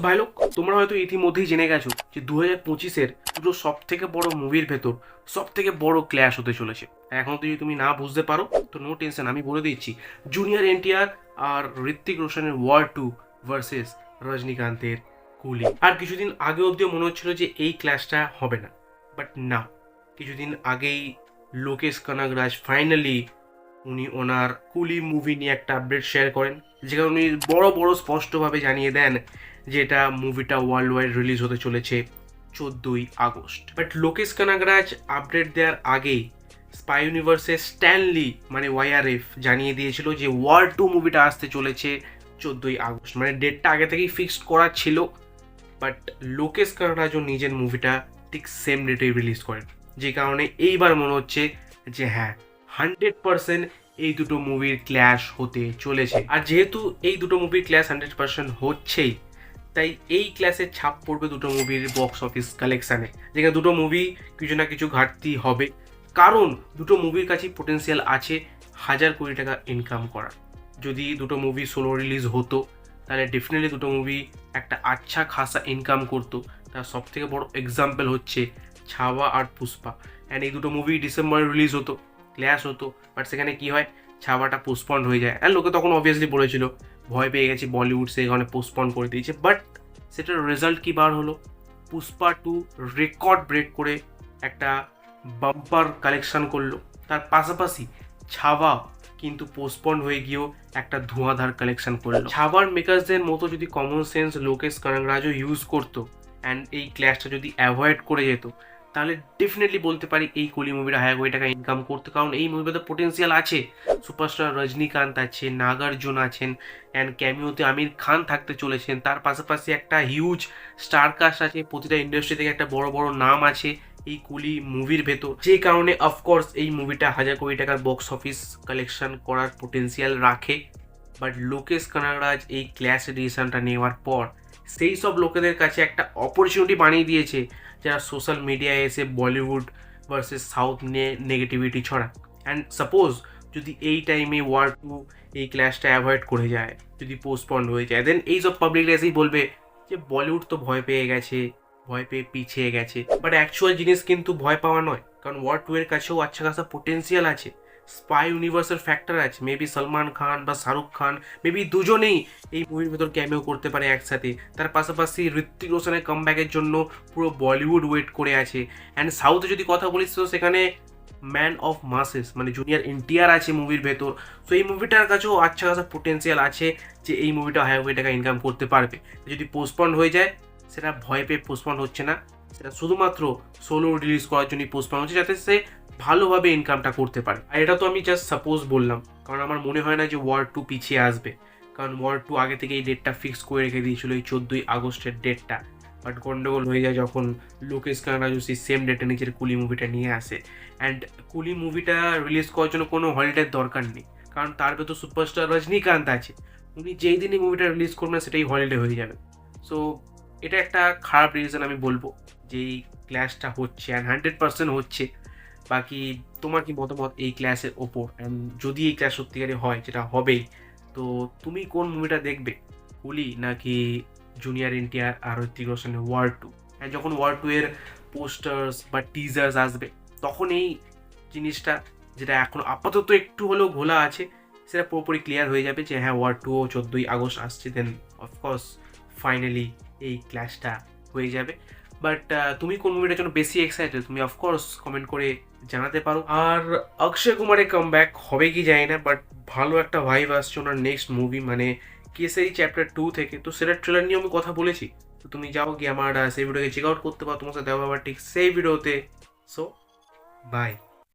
ভাই লোক, তোমরা হয়তো ইতিমধ্যেই জেনে গেছো যে 2025-এর দুটো সব থেকে বড় মুভির ভেতর সব থেকে বড় ক্ল্যাশ হতে চলেছে। এখন যদি তুমি না বুঝতে পারো তো নো টেনশন, আমি বলে দিচ্ছি। জুনিয়র এনটিআর আর ঋত্বিক রোশনের ওয়ার 2 ভার্সেস রজনীকান্তের কুলি। আর কিছুদিন আগে অবধিও মনে হচ্ছিল যে এই ক্ল্যাশটা হবে না, বাট না, কিছুদিন আগেই লোকেশ কানাগরাজ ফাইনালি উনি ওনার কুলি মুভি নিয়ে একটা আপডেট শেয়ার করেন, যেখানে উনি বড় বড় স্পষ্টভাবে জানিয়ে দেন যে এটা মুভিটা ওয়ার্ল্ড ওয়াইড রিলিজ হতে চলেছে 14ই আগস্ট। বাট লোকেশ কানাগরাজ আপডেট দেওয়ার আগেই স্পাই ইউনিভার্সের স্ট্যানলি মানে ওয়াইআরএফ জানিয়ে দিয়েছিল যে ওয়ার 2 মুভিটা আসতে চলেছে 14ই আগস্ট, মানে ডেটটা আগে থেকেই ফিক্সড করা ছিল। বাট লোকেশ কানাগরাজও নিজের মুভিটা ঠিক সেম ডেটেই রিলিজ করেন, যে কারণে এইবার মনে হচ্ছে যে হ্যাঁ, 100% এই দুটো মুভির ক্ল্যাশ হতে চলেছে। আর যেহেতু এই দুটো মুভির ক্ল্যাশ 100% হচ্ছেই, তাই এই ক্ল্যাশের ছাপ পড়বে দুটো মুভির বক্স অফিস কালেকশানে, যেখানে দুটো মুভি কিছু না কিছু ঘাটতি হবে, কারণ দুটো মুভির কাছেই পোটেন্সিয়াল আছে 1,000 কোটি টাকা ইনকাম করার। যদি দুটো মুভি সোলো রিলিজ হতো তাহলে ডেফিনেটলি দুটো মুভি একটা আচ্ছা খাসা ইনকাম করতো। তার সব থেকে বড় এক্সাম্পল হচ্ছে ছাওয়া আর পুষ্পা। অ্যান্ড এই দুটো মুভি ডিসেম্বরে রিলিজ হতো, ক্ল্যাশ হতো, বাট সেখানে কি হয়, ছাওয়াটা পোস্টপন্ড হয়ে যায়। অ্যান্ড লোকে তখন অবভিয়াসলি বলেছিল ভয় পেয়ে গেছে বলিউড, সেই কারণে পোস্টপন্ড করে দিয়েছে। বাট সেটার রেজাল্ট কী বার হলো, পুষ্পা 2 রেকর্ড ব্রেক করে একটা বাম্পার কালেকশন করলো। তার পাশাপাশি ছাওয়া কিন্তু পোস্টপন্ড হয়ে গিয়েও একটা ধোঁয়াধার কালেকশন করলো। ছাওয়ার মেকার্সদের মতো যদি কমন সেন্স লোকেশ কানাগরাজও ইউজ করতো অ্যান্ড এই ক্ল্যাশটা যদি অ্যাভয়েড করে যেত, তাহলে ডেফিনেটলি বলতে পারি এই কুলি মুভিটা 1,000 কোটি টাকা ইনকাম করতে। কারণ এই মুভিতে পোটেন্সিয়াল আছে, সুপারস্টার রজনীকান্ত আছে, নাগার্জুন আছেন, অ্যান্ড ক্যামিওতে আমির খান থাকতে চলেছেন। তার পাশাপাশি একটা হিউজ স্টার কাস্ট আছে, প্রতিটা ইন্ডাস্ট্রি থেকে একটা বড় বড় নাম আছে এই কুলি মুভির ভেতর, যে কারণে অফকোর্স এই মুভিটা 1,000 কোটি টাকার বক্স অফিস কালেকশন করার পোটেন্সিয়াল রাখে। বাট লোকেশ কানাগরাজ এই ক্ল্যাশ ডিসিশনটা নেওয়ার পর সেই সব লোকেদের কাছে একটা অপরচুনিটি বানিয়ে দিয়েছে যারা সোশ্যাল মিডিয়ায় এসে বলিউড ভার্সেস সাউথ নিয়ে নেগেটিভিটি ছড়া। অ্যান্ড সাপোজ যদি এই টাইমে ওয়ার 2 এই ক্ল্যাশটা অ্যাভয়েড করে যায়, যদি পোস্টপন্ড হয়ে যায়, দেন এই সব পাবলিক এসেই বলবে যে বলিউড তো ভয় পেয়ে গেছে, ভয় পেয়ে পিছিয়ে গেছে। বাট অ্যাকচুয়াল জিনিস কিন্তু ভয় পাওয়া নয়, কারণ ওয়ার 2 এর কাছেও আচ্ছা খাসা পোটেন্সিয়াল আছে, স্পাই ইউনিভার্সের ফ্যাক্টর আছে। মেবি সলমান খান বা শাহরুখ খান মেবি দুজনেই এই মুভির ভেতর ক্যামেও করতে পারে একসাথে। তার পাশাপাশি ঋত্বিক রোশনের কামব্যাকের জন্য পুরো বলিউড ওয়েট করে আছে। অ্যান্ড সাউথে যদি কথা বলিস তো সেখানে ম্যান অফ মাসেস মানে জুনিয়র এনটিআর আছে মুভির ভেতর। সো এই মুভিটার কাছেও আচ্ছা খাসা পোটেন্সিয়াল আছে যে এই মুভিটা 1,000 কোটি টাকা ইনকাম করতে পারবে। যদি পোস্টপন্ড হয়ে যায়, সেটা ভয় পেয়ে পোস্টপন্ড হচ্ছে না, সেটা শুধুমাত্র সোলো রিলিজ করার জন্যই পোস্টপন্ড হচ্ছে, যাতে সে ভালোভাবে ইনকামটা করতে পারে। আর এটা তো আমি জাস্ট সাপোজ বললাম, কারণ আমার মনে হয় না যে ওয়ার 2 পিছিয়ে আসবে, কারণ ওয়ার 2 আগে থেকে এই ডেটটা ফিক্স করে রেখে দিয়েছিল, এই 14ই আগস্টের ডেটটা। বাট গন্ডগোল হয়ে যায় যখন লোকেশ কানাগরাজ সেই সেম ডেটে নিজের কুলি মুভিটা নিয়ে আসে। অ্যান্ড কুলি মুভিটা রিলিজ করার জন্য কোনো হলিডের দরকার নেই, কারণ তার ভেতর সুপারস্টার রজনীকান্ত আছে। উনি যেই দিনই মুভিটা রিলিজ করবেন সেটাই হলিডে হয়ে যাবে। সো এটা একটা খারাপ ডিসিশন আমি বলবো যে এই ক্ল্যাশটা হচ্ছে, অ্যান্ড 100% হচ্ছে। বাকি তোমার কি মতামত এই ক্ল্যাশের ওপর? অ্যান্ড যদি এই ক্ল্যাশ সত্যিকারই হয়, যেটা হবেই, তো তুমি কোন মুভিটা দেখবে, কুলি নাকি জুনিয়র এনটিআর আর ঋত্বিক রোশনের ওয়ার 2? অ্যান্ড যখন ওয়ার 2 এর পোস্টার্স বা টিজার্স আসবে, তখন এই জিনিসটা যেটা এখন আপাতত একটু হলেও ঘোলা আছে, সেটা পুরোপুরি ক্লিয়ার হয়ে যাবে যে হ্যাঁ ওয়ার 2ও 14ই আগস্ট আসছে। দেন অফকোর্স ফাইনালি এই ক্ল্যাশটা হয়ে যাবে। বাট তুমি কোন মুভিটার জন্য বেশি এক্সাইটেড, তুমি অফকোর্স কমেন্ট করে জানাতে পারো। আর অক্ষয় কুমারের কামব্যাক হবে কি জানি না, বাট ভালো একটা ভাইব আসছে ওনার নেক্সট মুভি মানে কেসারি চ্যাপ্টার 2 থেকে। তো সেটার ট্রেলার নিয়ে আমি কথা বলেছি, তো তুমি যাও গিয়ে আমার সেই ভিডিওকে চেক আউট করতে পারো, তোমার সাথে দেখা হবে ঠিক সেই ভিডিওতে। So by.